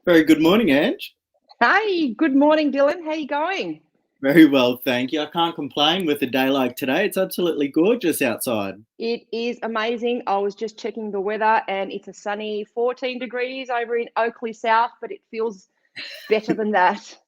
Very good morning, Ange. Hey, good morning, Dylan. How you going? Very well, thank you. I can't complain with a day like today. It's absolutely gorgeous outside. It is amazing. I was just checking the weather and it's a sunny 14 degrees over in Oakley South, but it feels better than that. It's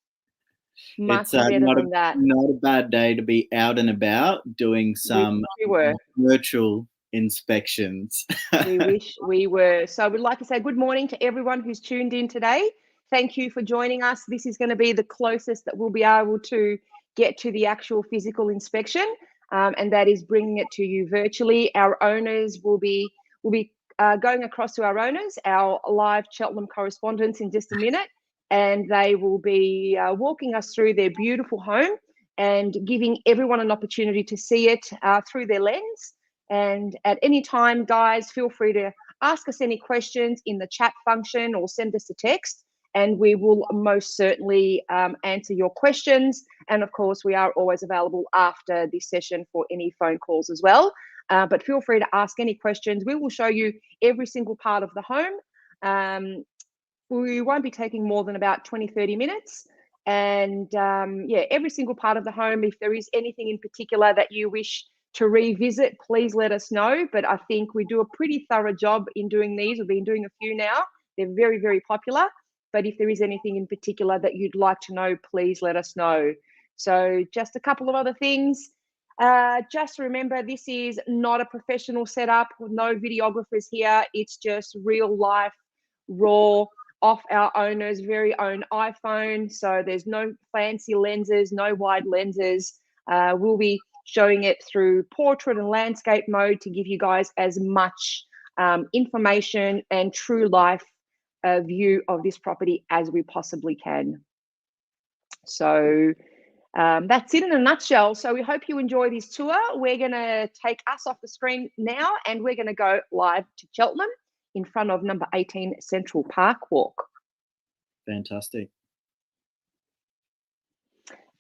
Much better not a than that. not a bad day to be out and about doing We some we were. virtual inspections. We wish we were. So we'd like to say good morning to everyone who's tuned in today. Thank you for joining us. This is going to be the closest that we'll be able to get to the actual physical inspection, and that is bringing it to you virtually. Our owners will be going across to our owners, our live Cheltenham correspondents, in just a minute, and they will be walking us through their beautiful home and giving everyone an opportunity to see it through their lens. And at any time, guys, feel free to ask us any questions in the chat function or send us a text, and we will most certainly answer your questions. And of course, we are always available after this session for any phone calls as well. But feel free to ask any questions. We will show you every single part of the home. We won't be taking more than about 20-30 minutes. And yeah, every single part of the home. If there is anything in particular that you wish to revisit, please let us know. But I think we do a pretty thorough job in doing these. We've been doing a few now. They're very, very popular. But if there is anything in particular that you'd like to know, please let us know. So just a couple of other things. Just remember, this is not a professional setup. No videographers here. It's just real life, raw, off our owner's very own iPhone. So there's no fancy lenses, no wide lenses. We'll be showing it through portrait and landscape mode to give you guys as much information and true life view of this property as we possibly can. So that's it in a nutshell. So we hope you enjoy this tour. We're going to take us off the screen now, and we're going to go live to Cheltenham in front of number 18 Central Park Walk. Fantastic.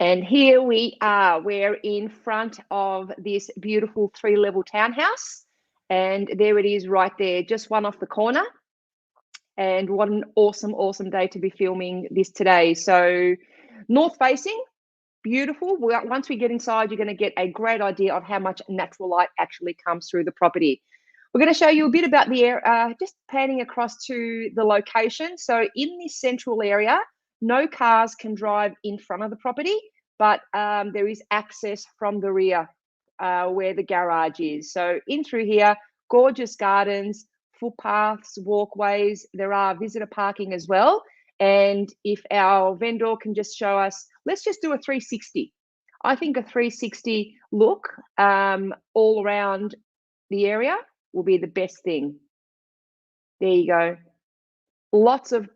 And here we are. We're in front of this beautiful 3-level townhouse. And there it is right there, just one off the corner. And what an awesome, awesome day to be filming this today. So north facing, beautiful. Once we get inside, you're going to get a great idea of how much natural light actually comes through the property. We're going to show you a bit about the area, just panning across to the location. So in this central area, no cars can drive in front of the property, but there is access from the rear where the garage is. So in through here, gorgeous gardens, footpaths, walkways. There are visitor parking as well. And if our vendor can just show us, let's just do a 360. I think a 360 look all around the area will be the best thing. There you go. Lots of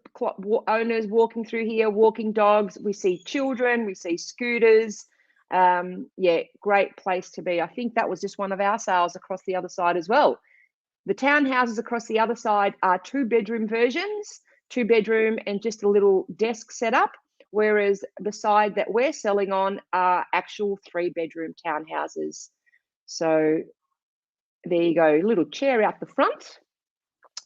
owners walking through here, walking dogs. We see children, we see scooters. Yeah, great place to be. I think that was just one of our sales across the other side as well. The townhouses across the other side are 2-bedroom versions, 2-bedroom and just a little desk setup, whereas the side that we're selling on are actual 3-bedroom townhouses. So there you go, little chair out the front.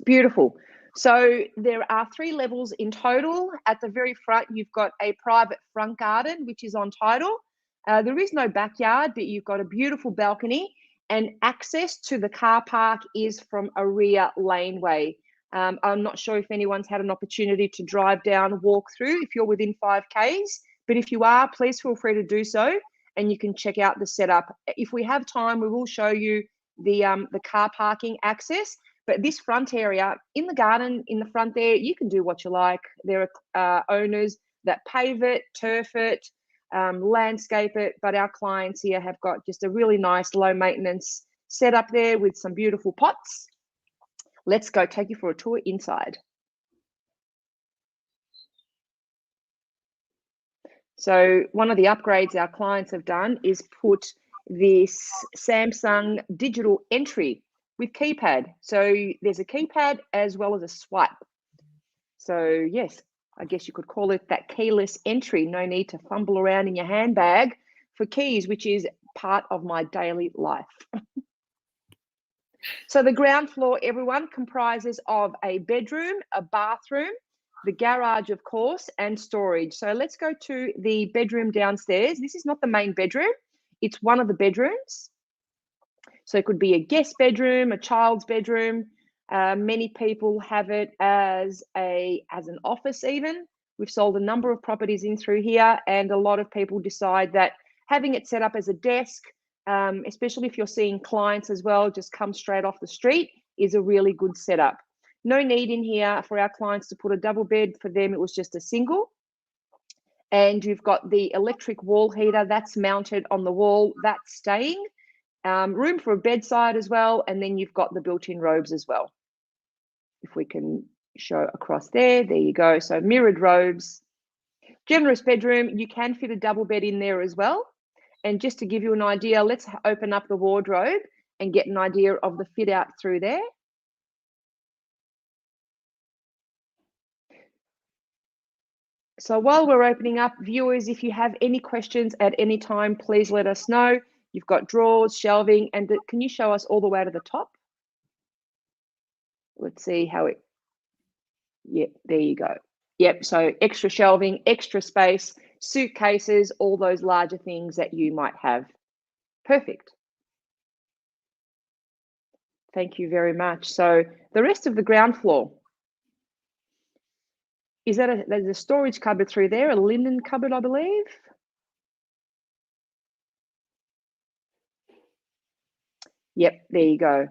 Beautiful. So there are 3 levels in total. At the very front, you've got a private front garden, which is on title. There is no backyard, but you've got a beautiful balcony, and access to the car park is from a rear laneway. I'm not sure if anyone's had an opportunity to drive down, walk through if you're within 5Ks, but if you are, please feel free to do so, and you can check out the setup. If we have time, we will show you the car parking access. But this front area, in the garden, in the front there, you can do what you like. There are owners that pave it, turf it, landscape it, but our clients here have got just a really nice low maintenance setup there with some beautiful pots. Let's go take you for a tour inside. So one of the upgrades our clients have done is put this Samsung digital entry with keypad. So there's a keypad as well as a swipe. So yes, I guess you could call it that keyless entry. No need to fumble around in your handbag for keys, which is part of my daily life. So the ground floor, everyone, comprises of a bedroom, a bathroom, the garage, of course, and storage. So let's go to the bedroom downstairs. This is not the main bedroom. It's one of the bedrooms. So it could be a guest bedroom, a child's bedroom. Many people have it as an office even. We've sold a number of properties in through here, and a lot of people decide that having it set up as a desk, especially if you're seeing clients as well, just come straight off the street, is a really good setup. No need in here for our clients to put a double bed. For them, it was just a single. And you've got the electric wall heater that's mounted on the wall, that's staying. Room for a bedside as well, and then you've got the built-in robes as well. If we can show across there you go. So mirrored robes, generous bedroom. You can fit a double bed in there as well. And just to give you an idea, let's open up the wardrobe and get an idea of the fit out through there. So while we're opening up, viewers, if you have any questions at any time, please let us know. You've got drawers, shelving, and can you show us all the way to the top? Let's see how it, yeah, there you go. Yep, so extra shelving, extra space, suitcases, all those larger things that you might have. Perfect. Thank you very much. So the rest of the ground floor, is that there's a storage cupboard through there, a linen cupboard, I believe. Yep, there you go.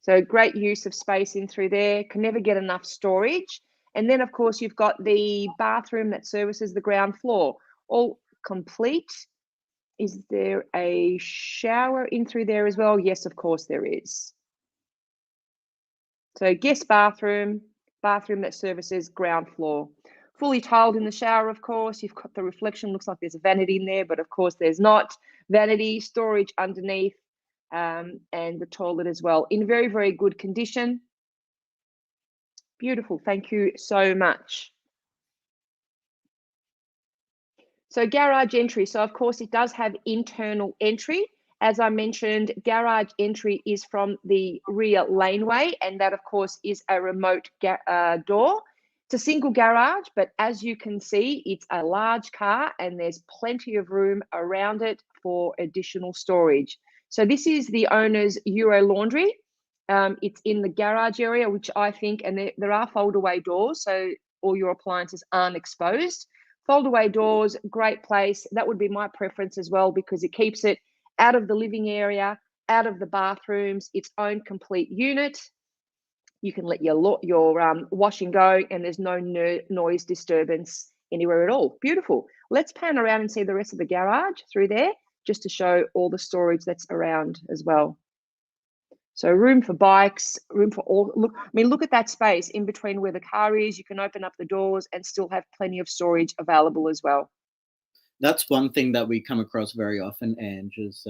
So great use of space in through there, can never get enough storage. And then of course you've got the bathroom that services the ground floor, all complete. Is there a shower in through there as well? Yes, of course there is. So guest bathroom, bathroom that services ground floor. Fully tiled in the shower, of course. You've got the reflection, looks like there's a vanity in there, but of course there's not. Vanity, storage underneath, and the toilet as well. In very, very good condition. Beautiful, thank you so much. So garage entry, so of course it does have internal entry. As I mentioned, garage entry is from the rear laneway, and that of course is a remote door. It's a single garage, but as you can see, it's a large car and there's plenty of room around it for additional storage. So this is the owner's Euro laundry. It's in the garage area, which I think, and there are fold-away doors, so all your appliances aren't exposed. Fold-away doors, great place. That would be my preference as well, because it keeps it out of the living area, out of the bathrooms, its own complete unit. You can let your washing go, and there's no noise disturbance anywhere at all. Beautiful. Let's pan around and see the rest of the garage through there, just to show all the storage that's around as well. So room for bikes, room for all. Look at that space in between where the car is. You can open up the doors and still have plenty of storage available as well. That's one thing that we come across very often, Ange, is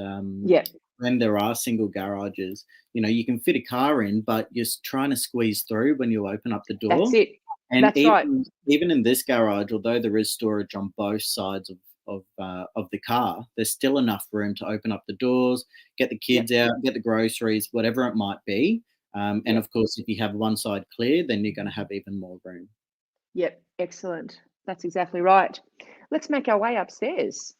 when there are single garages, you can fit a car in, but you're trying to squeeze through when you open up the door. That's it. And that's right. Even in this garage, although there is storage on both sides of the car, there's still enough room to open up the doors, get the kids out, get the groceries, whatever it might be. And of course, if you have one side clear, then you're going to have even more room. Yep, excellent. That's exactly right. Let's make our way upstairs.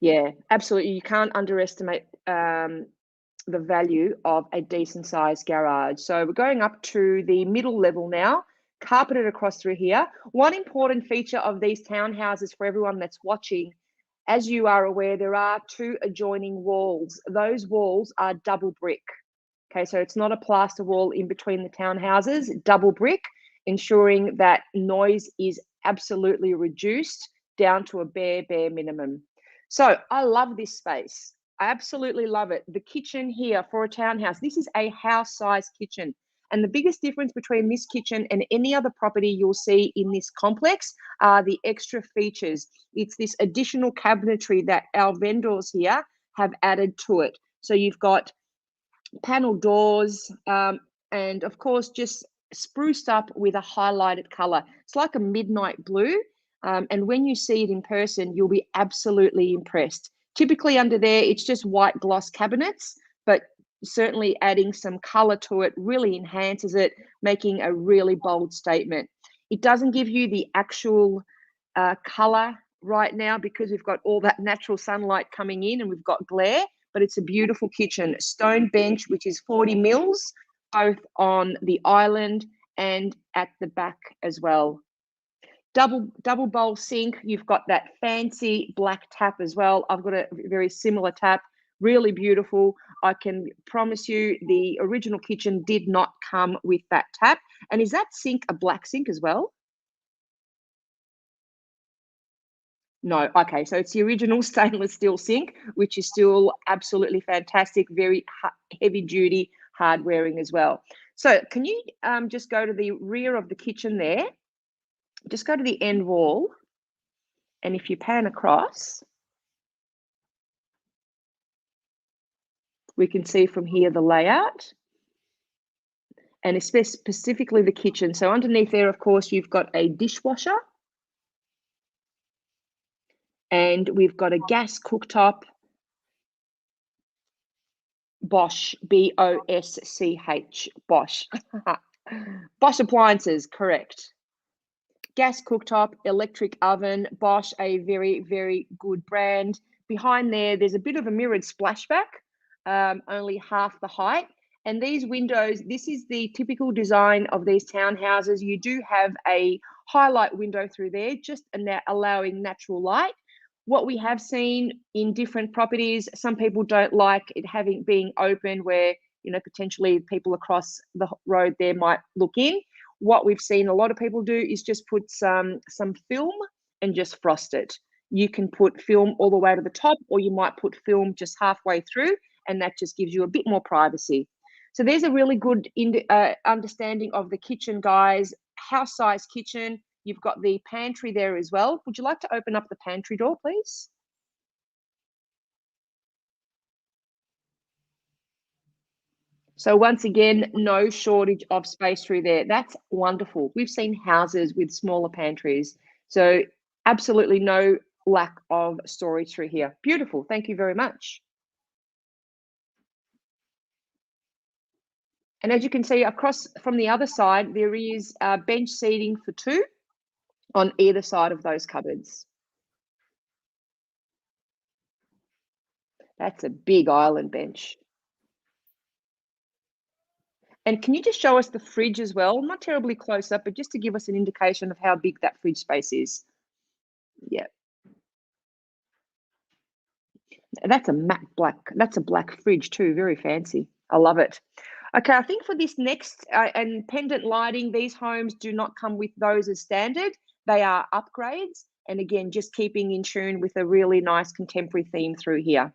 Yeah, absolutely. You can't underestimate the value of a decent sized garage. So we're going up to the middle level now, carpeted across through here. One important feature of these townhouses for everyone that's watching, as you are aware, there are two adjoining walls. Those walls are double brick. Okay, so it's not a plaster wall in between the townhouses, double brick, ensuring that noise is absolutely reduced down to a bare minimum. So I love this space. I absolutely love it. The kitchen here for a townhouse, this is a house-sized kitchen. And the biggest difference between this kitchen and any other property you'll see in this complex are the extra features. It's this additional cabinetry that our vendors here have added to it. So you've got panel doors, and of course just spruced up with a highlighted color. It's like a midnight blue, and when you see it in person, you'll be absolutely impressed. Typically under there, it's just white gloss cabinets, but certainly adding some color to it really enhances it, making a really bold statement. It doesn't give you the actual color right now because we've got all that natural sunlight coming in and we've got glare, but it's a beautiful kitchen. Stone bench, which is 40 mils, both on the island and at the back as well. Double bowl sink. You've got that fancy black tap as well. I've got a very similar tap, really beautiful. I can promise you the original kitchen did not come with that tap. And is that sink a black sink as well? No, okay, so it's the original stainless steel sink, which is still absolutely fantastic, very heavy duty, hard wearing as well. So can you just go to the rear of the kitchen there? Just go to the end wall, and if you pan across, we can see from here the layout, and specifically the kitchen. So underneath there, of course, you've got a dishwasher, and we've got a gas cooktop, Bosh, B-O-S-C-H, Bosh. Bosh Appliances, correct. Gas cooktop, electric oven, Bosh, a very, very good brand. Behind there's a bit of a mirrored splashback, only half the height. And these windows, this is the typical design of these townhouses. You do have a highlight window through there, just allowing natural light. What we have seen in different properties, some people don't like it being open where, potentially people across the road there might look in. What we've seen a lot of people do is just put some film and just frost it. You can put film all the way to the top, or you might put film just halfway through, and that just gives you a bit more privacy. So there's a really good understanding of the kitchen, guys. House-size kitchen. You've got the pantry there as well. Would you like to open up the pantry door, please? So once again, no shortage of space through there. That's wonderful. We've seen houses with smaller pantries. So absolutely no lack of storage through here. Beautiful. Thank you very much. And as you can see across from the other side, there is bench seating for two on either side of those cupboards. That's a big island bench. And can you just show us the fridge as well? Not terribly close up, but just to give us an indication of how big that fridge space is. Yeah. That's a matte black. That's a black fridge too. Very fancy. I love it. Okay, I think for this next and pendant lighting, these homes do not come with those as standard. They are upgrades. And again, just keeping in tune with a really nice contemporary theme through here.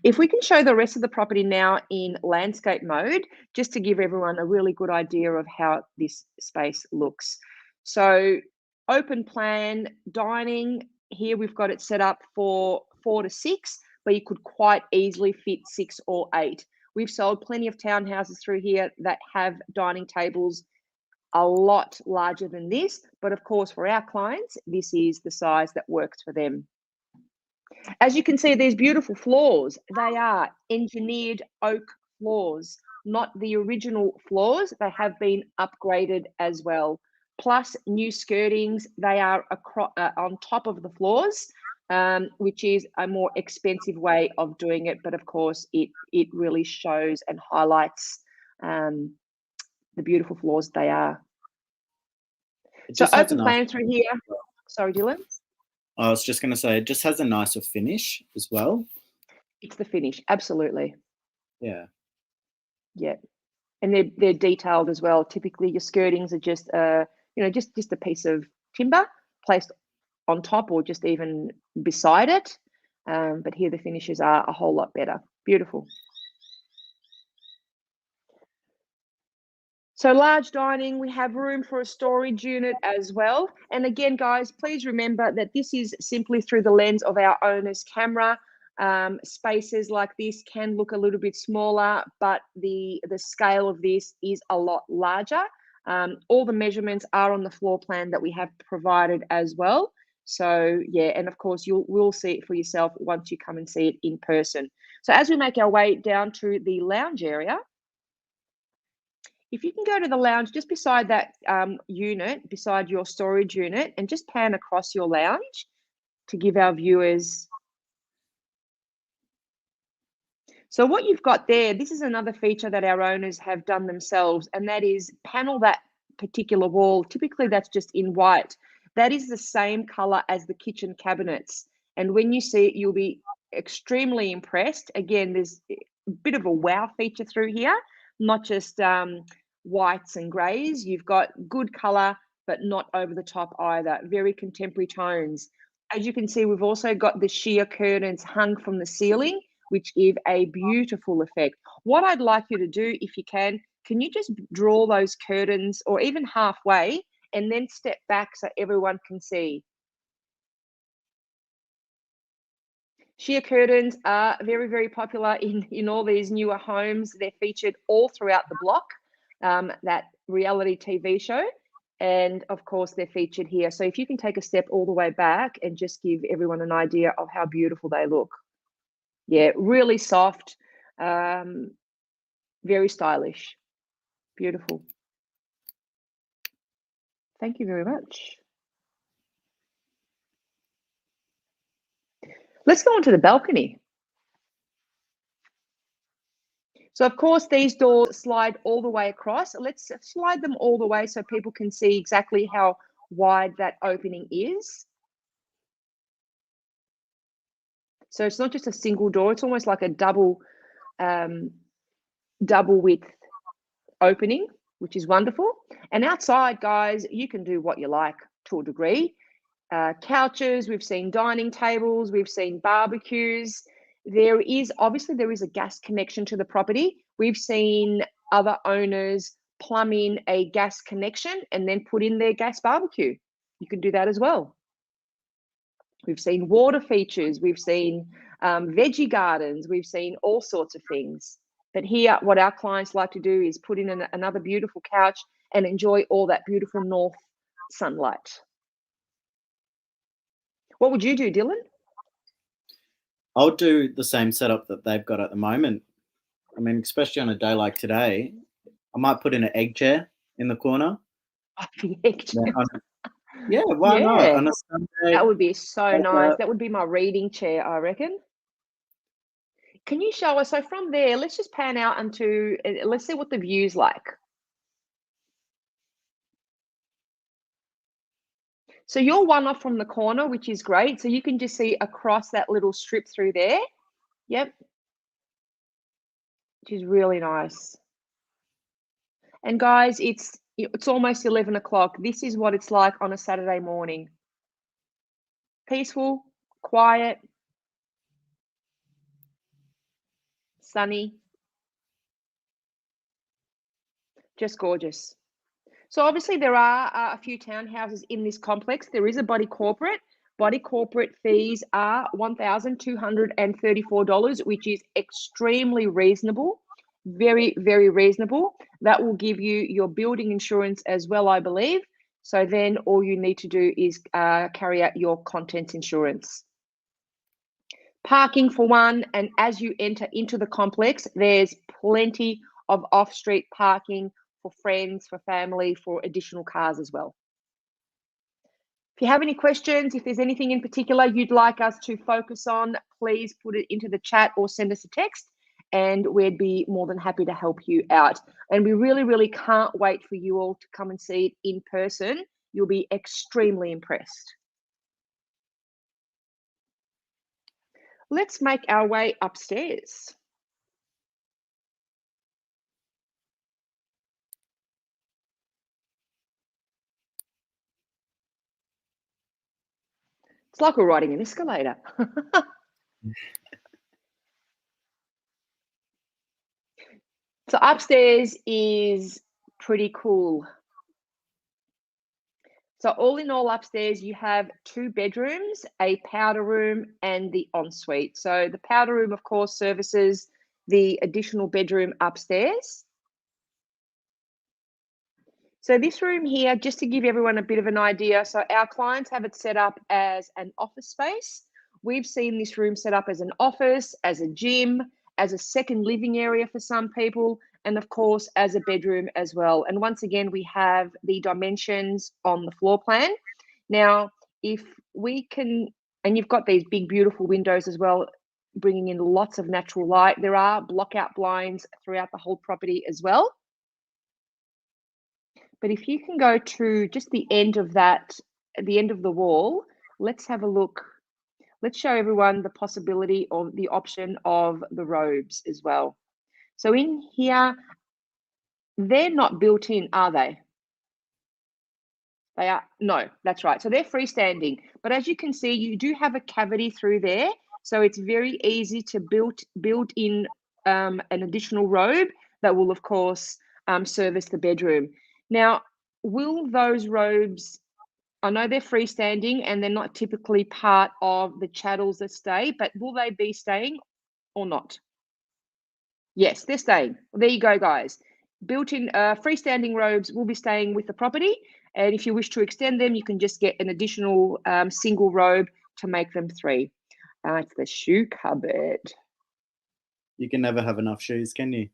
If we can show the rest of the property now in landscape mode, just to give everyone a really good idea of how this space looks. So open plan dining, here we've got it set up for 4 to 6, but you could quite easily fit 6 or 8. We've sold plenty of townhouses through here that have dining tables a lot larger than this, but of course for our clients, this is the size that works for them. As you can see, these beautiful floors, they are engineered oak floors, not the original floors. They have been upgraded as well. Plus new skirtings, they are on top of the floors, which is a more expensive way of doing it. But of course, it really shows and highlights the beautiful floors they are. So open plan through here. Sorry, Dylan. I was just going to say, it just has a nicer finish as well. It's the finish, absolutely. Yeah. Yeah, and they're detailed as well. Typically, your skirtings are just just a piece of timber placed on top or just even beside it. But here the finishes are a whole lot better. Beautiful. So large dining, we have room for a storage unit as well. And again, guys, please remember that this is simply through the lens of our owner's camera. Spaces like this can look a little bit smaller, but the scale of this is a lot larger. All the measurements are on the floor plan that we have provided as well. So yeah, and of course will see it for yourself once you come and see it in person. So as we make our way down to the lounge area, if you can go to the lounge just beside that unit, beside your storage unit, and just pan across your lounge to give our viewers. So what you've got there, this is another feature that our owners have done themselves, and that is panel that particular wall. Typically that's just in white. That is the same color as the kitchen cabinets. And when you see it, you'll be extremely impressed. Again, there's a bit of a wow feature through here, not just whites and grays. You've got good color, but not over the top either. Very contemporary tones. As you can see, we've also got the sheer curtains hung from the ceiling, which give a beautiful effect. What I'd like you to do, if you can you just draw those curtains or even halfway and then step back so everyone can see? Sheer curtains are very, very popular in all these newer homes. They're featured all throughout the block, that reality TV show. And of course, they're featured here. So if you can take a step all the way back and just give everyone an idea of how beautiful they look. Yeah, really soft, very stylish. Beautiful. Thank you very much. Let's go on to the balcony. So of course, these doors slide all the way across. Let's slide them all the way so people can see exactly how wide that opening is. So it's not just a single door, it's almost like a double width opening, which is wonderful. And outside, guys, you can do what you like to a degree. Couches, we've seen dining tables, we've seen barbecues. There is a gas connection to the property. We've seen other owners plumb in a gas connection and then put in their gas barbecue. You can do that as well. We've seen water features, we've seen veggie gardens, we've seen all sorts of things. But here, what our clients like to do is put in another beautiful couch and enjoy all that beautiful north sunlight. What would you do, Dylan? I'll do the same setup that they've got at the moment. I mean, especially on a day like today, I might put in an egg chair in the corner. Oh, the egg chair. Yeah, why not? On a Sunday, that would be so nice. That would be my reading chair, I reckon. Can you show us? So from there, let's just pan out into, let's see what the view's like. So you're one off from the corner, which is great. So you can just see across that little strip through there. Yep. Which is really nice. And guys, it's almost 11 o'clock. This is what it's like on a Saturday morning. Peaceful, quiet, sunny, just gorgeous. So obviously there are a few townhouses in this complex. There is a body corporate. Body corporate fees are $1,234, which is extremely reasonable. Very, very reasonable. That will give you your building insurance as well, I believe. So then all you need to do is carry out your contents insurance. Parking for one, and as you enter into the complex, there's plenty of off-street parking for friends, for family, for additional cars as well. If you have any questions, if there's anything in particular you'd like us to focus on, please put it into the chat or send us a text and we'd be more than happy to help you out. And we really, really can't wait for you all to come and see it in person. You'll be extremely impressed. Let's make our way upstairs. It's like we're riding an escalator. So upstairs is pretty cool. So all in all, upstairs you have 2 bedrooms, a powder room and the ensuite. So the powder room, of course, services the additional bedroom upstairs. So this room here, just to give everyone a bit of an idea, so our clients have it set up as an office space. We've seen this room set up as an office, as a gym, as a second living area for some people, and of course, as a bedroom as well. And once again, we have the dimensions on the floor plan. Now, if we can, and you've got these big, beautiful windows as well, bringing in lots of natural light. There are blockout blinds throughout the whole property as well. But if you can go to just the end of that, at the end of the wall, let's have a look. Let's show everyone the possibility of the option of the robes as well. So in here, they're not built in, are they? They are, no, that's right. So they're freestanding. But as you can see, you do have a cavity through there. So it's very easy to build in an additional robe that will, of course, service the bedroom. Now, will those robes, I know they're freestanding and they're not typically part of the chattels that stay, but will they be staying or not? Yes, they're staying. There you go, guys. Built-in freestanding robes will be staying with the property. And if you wish to extend them, you can just get an additional single robe to make them 3. It's the shoe cupboard. You can never have enough shoes, can you?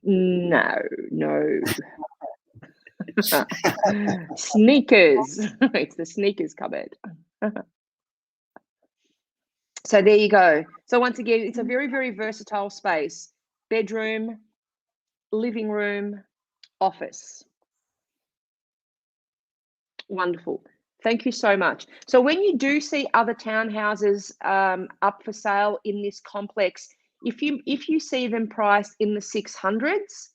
No. Sneakers. It's the sneakers cupboard. So there you go. So once again, it's a very, very versatile space. Bedroom, living room, office. Wonderful. Thank you so much. So when you do see other townhouses up for sale in this complex, if you see them priced in the 600s,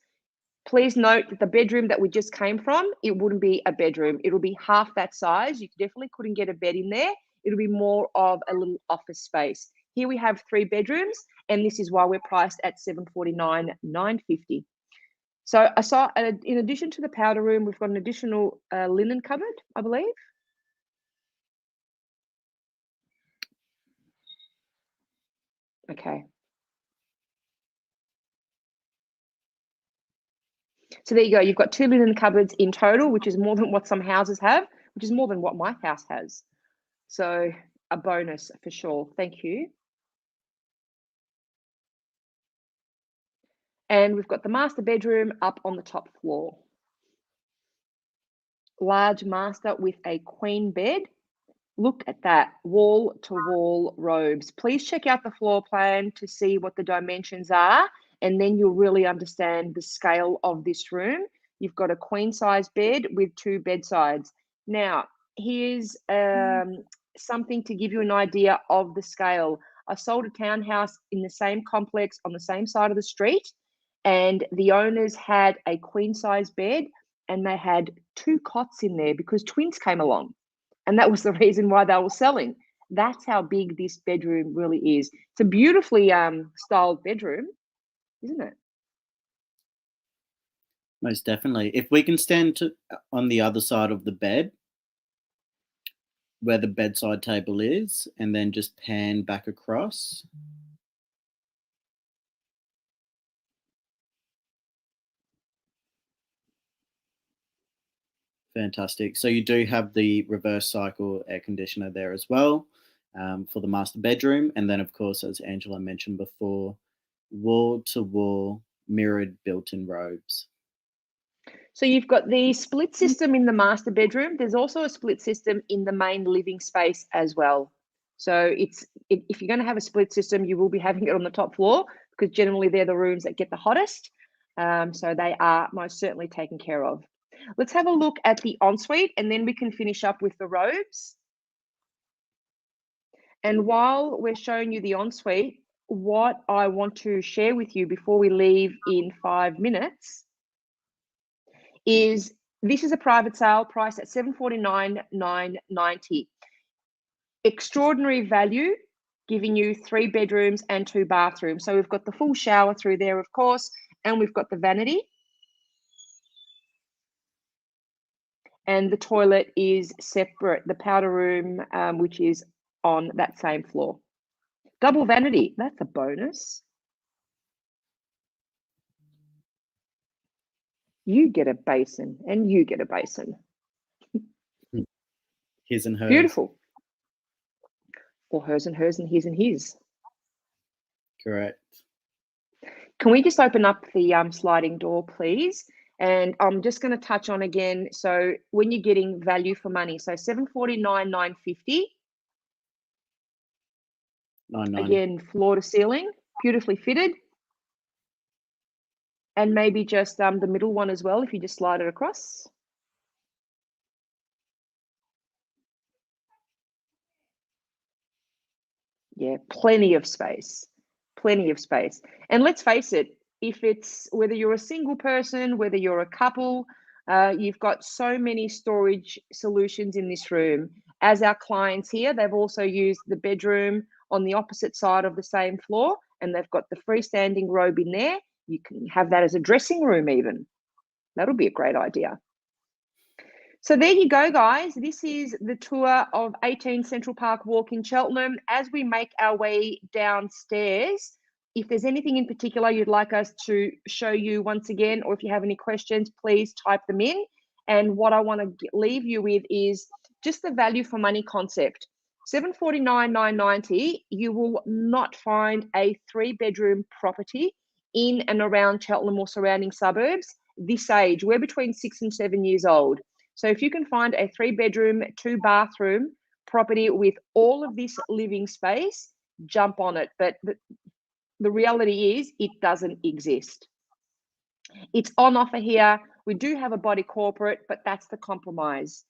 please note that the bedroom that we just came from, it wouldn't be a bedroom. It'll be half that size. You definitely couldn't get a bed in there. It'll be more of a little office space. Here we have 3 bedrooms, and this is why we're priced at $749,950. So I saw, in addition to the powder room, we've got an additional linen cupboard, I believe. Okay. So there you go. You've got 2 linen cupboards in total, which is more than what some houses have, which is more than what my house has. So a bonus for sure. Thank you. And we've got the master bedroom up on the top floor. Large master with a queen bed. Look at that, wall-to-wall robes. Please check out the floor plan to see what the dimensions are, and then you'll really understand the scale of this room. You've got a queen-size bed with 2 bedsides. Now, here's something to give you an idea of the scale. I sold a townhouse in the same complex on the same side of the street, and the owners had a queen-size bed, and they had 2 cots in there because twins came along. And that was the reason why they were selling. That's how big this bedroom really is. It's a beautifully styled bedroom, isn't it? Most definitely. If we can stand on the other side of the bed, where the bedside table is, and then just pan back across. Fantastic. So you do have the reverse cycle air conditioner there as well for the master bedroom. And then, of course, as Angela mentioned before, wall-to-wall mirrored built-in robes. So you've got the split system in the master bedroom. There's also a split system in the main living space as well. So if you're going to have a split system, you will be having it on the top floor because generally they're the rooms that get the hottest. So they are most certainly taken care of. Let's have a look at the ensuite and then we can finish up with the robes. And while we're showing you the ensuite, what I want to share with you before we leave in 5 minutes is this is a private sale priced at $749,990. Extraordinary value, giving you 3 bedrooms and 2 bathrooms. So we've got the full shower through there, of course, and we've got the vanity. And the toilet is separate, the powder room, which is on that same floor. Double vanity, that's a bonus. You get a basin and you get a basin. His and hers. Beautiful. Or hers and his and his. Correct. Can we just open up the sliding door, please? And I'm just going to touch on again. So when you're getting value for money, so $749, $950. $990. Again, floor to ceiling, beautifully fitted. And maybe just the middle one as well, if you just slide it across. Yeah, plenty of space, plenty of space. And let's face it, if it's whether you're a single person, whether you're a couple, you've got so many storage solutions in this room. As our clients here, they've also used the bedroom on the opposite side of the same floor, and they've got the freestanding robe in there. You can have that as a dressing room even. That'll be a great idea. So there you go, guys. This is the tour of 18 Central Park Walk in Cheltenham. As we make our way downstairs, if there's anything in particular you'd like us to show you once again, or if you have any questions, please type them in. And what I want to leave you with is just the value for money concept. $749, $990, you will not find a 3-bedroom property in and around Cheltenham or surrounding suburbs this age. We're between 6 and 7 years old. So if you can find a 3-bedroom, 2-bathroom property with all of this living space, jump on it. But the reality is it doesn't exist. It's on offer here. We do have a body corporate, but that's the compromise.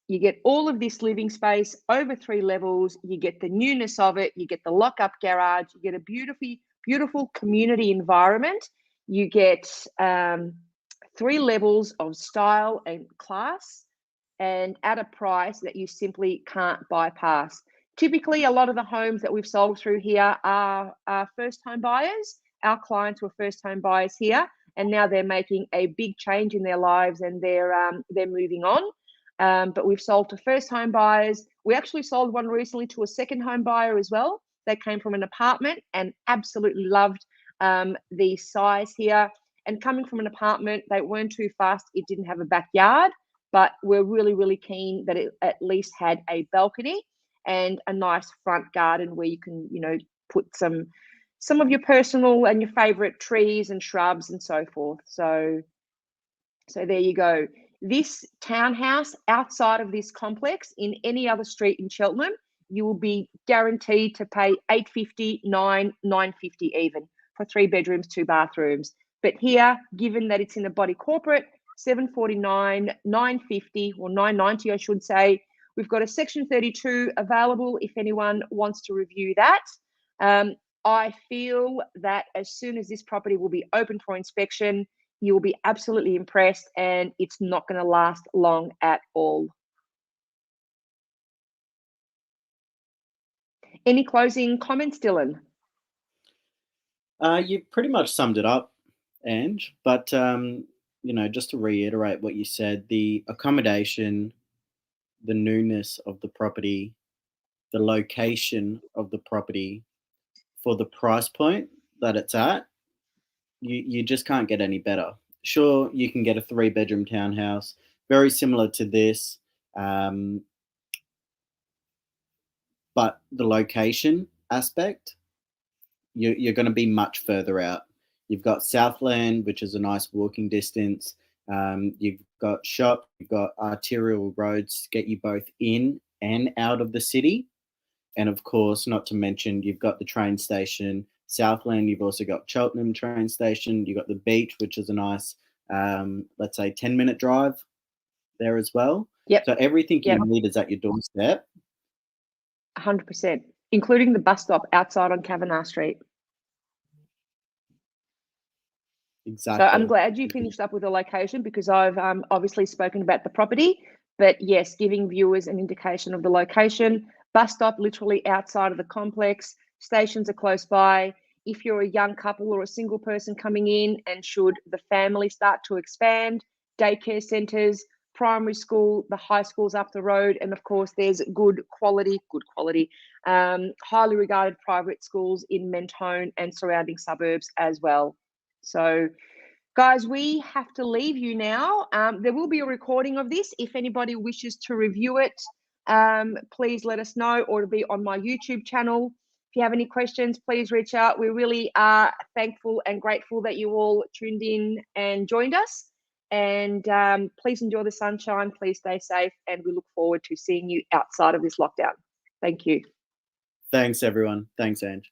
You get all of this living space over 3 levels. You get the newness of it. You get the lock-up garage. You get a beautiful community environment. You get 3 levels of style and class, and at a price that you simply can't bypass. Typically, a lot of the homes that we've sold through here are first home buyers. Our clients were first home buyers here, and now they're making a big change in their lives, and they're moving on. But we've sold to first home buyers. We actually sold one recently to a second home buyer as well. They came from an apartment and absolutely loved the size here. And coming from an apartment, they weren't too fast. It didn't have a backyard, but we're really, really keen that it at least had a balcony and a nice front garden where you can, put some of your personal and your favorite trees and shrubs and so forth. So there you go. This townhouse outside of this complex in any other street in Cheltenham, you will be guaranteed to pay $850, $950 even for 3 bedrooms, 2 bathrooms. But here, given that it's in a body corporate, $749, $950 or $990, I should say. We've got a Section 32 available if anyone wants to review that. I feel that as soon as this property will be open for inspection, you will be absolutely impressed, and it's not going to last long at all. Any closing comments, Dylan? You pretty much summed it up, Ange. But just to reiterate what you said, the accommodation, the newness of the property, the location of the property, for the price point that it's at, you just can't get any better. Sure, you can get a 3-bedroom townhouse, very similar to this, but the location aspect, you're going to be much further out. You've got Southland, which is a nice walking distance. You've got shop, you've got arterial roads to get you both in and out of the city. And of course, not to mention, you've got the train station, Southland. You've also got Cheltenham train station. You've got the beach, which is a nice, let's say, 10-minute drive there as well. Yep. So everything you need is at your doorstep. 100%, including the bus stop outside on Kavanagh Street. Exactly. So I'm glad you finished up with the location, because I've obviously spoken about the property, but yes, giving viewers an indication of the location. Bus stop literally outside of the complex. Stations are close by. If you're a young couple or a single person coming in, and should the family start to expand, daycare centres, primary school, the high schools up the road, and of course there's good quality, highly regarded private schools in Mentone and surrounding suburbs as well. So Guys, we have to leave you now. There will be a recording of this. If anybody wishes to review it, please let us know, or it'll be on my YouTube channel. If you have any questions, please reach out. We really are thankful and grateful that you all tuned in and joined us. And please enjoy the sunshine. Please stay safe. And we look forward to seeing you outside of this lockdown. Thank you. Thanks, everyone. Thanks, Ange.